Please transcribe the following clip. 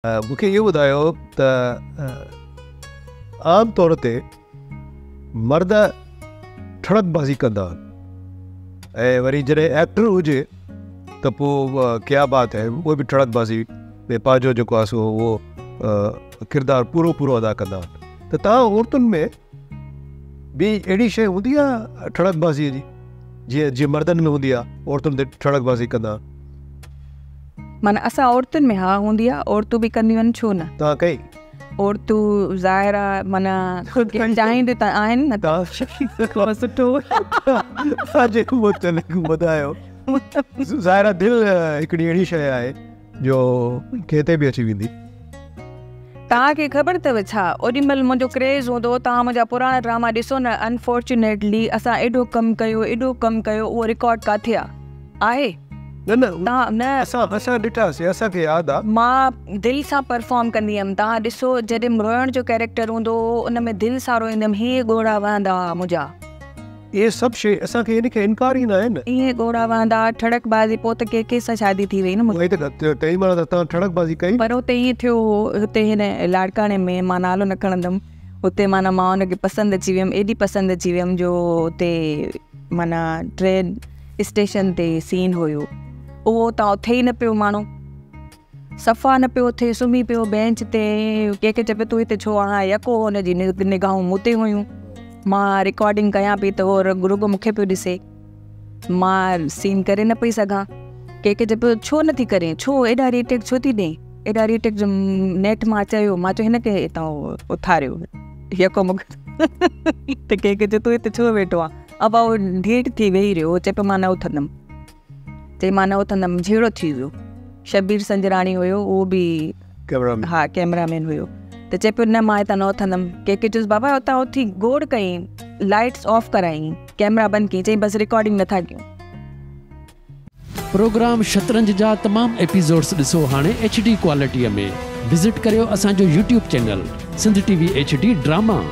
मूंखे इहो ॿुधायो त आम तौर ते मर्द ठड़कबाज़ी कंदा आहिनि ऐं वरी जॾहिं एक्टर हुजे त पोइ क्या बात है उहे बि ठड़कबाज़ी में पंहिंजो जेको आहे सो उहो किरदारु पूरो अदा कंदा आहिनि। त तव्हां औरतुनि में बि अहिड़ी शइ हूंदी आहे ठड़कबाज़ीअ जी जीअं मर्दनि में हूंदी आहे औरतुनि ते ठड़कबाज़ी कंदा? माना असां औरतुनि में हा हूंदी आहे, औरतूं बि कंदियूं आहिनि, छो न। तव्हां कई औरतूं ज़ाहिर आहे माना चाहींदियूं त आहिनि न। तव्हां सुठो ॿुधायो। ज़ाहिर दिलि हिकिड़ी अहिड़ी शइ आहे जो किथे बि अची वेंदी। तव्हांखे ख़बर अथव छा, ओॾी महिल मुंहिंजो क्रेज़ हूंदो, तव्हां मुंहिंजा पुराणा ड्रामा ॾिसो न, अनफॉर्चुनेटली असां एॾो कमु कयो उहो रिकॉर्ड किथे आहे? न असां ॾिठासीं, असांखे यादि आहे। मां दिलि सां परफॉर्म कंदी हुयमि। तव्हां ॾिसो जॾहिं रोइण जो कैरेक्टर हूंदो उन में दिलि सां रोईंदमि, हीअ ॻोड़ा वहंदा मुंहिंजा, इहे सभु शइ असांखे इनखे इनकार ई न आहे न। इहे ॻोड़ा वहंदा, ठड़कबाज़ी, पोइ त के सां शादी थी वई न। तेॾी महिल तव्हां ठड़कबाज़ी कई? पर हुते ईअं थियो हुते हिन लाड़काणे में, मां नालो न खणंदमि, हुते माना मां हुनखे पसंदि अची वियमि, एॾी पसंदि अची वियमि जो हुते माना ट्रेन स्टेशन ते सीन हुयो, उहो त थिए ई न पियो, माण्हू सफ़ा न पियो थिए, सुम्ही पियो बेंच ते, कंहिंखे चए पियो तूं हिते छो आहीं, यको हुनजी निगाहूं मूं ते हुयूं। मां रिकॉर्डिंग कयां पई त उहो रुगो मूंखे पियो ॾिसे, मां सीन करे न पई सघां। कंहिंखे चए पियो छो नथी करे, छो एॾा रीटेक छो थी ॾे, एॾा रीटेक जो नेट मां चयो, मां चयो हिनखे हितां उथारियो, यको मूंखे त कंहिंखे चए तूं हिते छो वेठो आहे, अब उहो ढीठ थी वेही रहियो, चए पियो मां न उथंदमि, चई मां न उथंदमि, झेड़ो थी वियो। शबीर संजराणी हुयो, उहो बि हा कैमरामैन हुयो, त चए पियो न मां हितां न उथंदमि। कंहिंखे चयुसि बाबा हुतां उथी गोड़ कयईं, लाइट्स ऑफ करायईं, कैमरा बंदि कयईं, चई बसि रिकॉर्डिंग नथा कयूं। प्रोग्राम शतरंज जा तमामु एपिसोड्स ॾिसो हाणे HD क्वालिटीअ में। विज़िट करियो असांजो YouTube channel Sindh TV HD drama.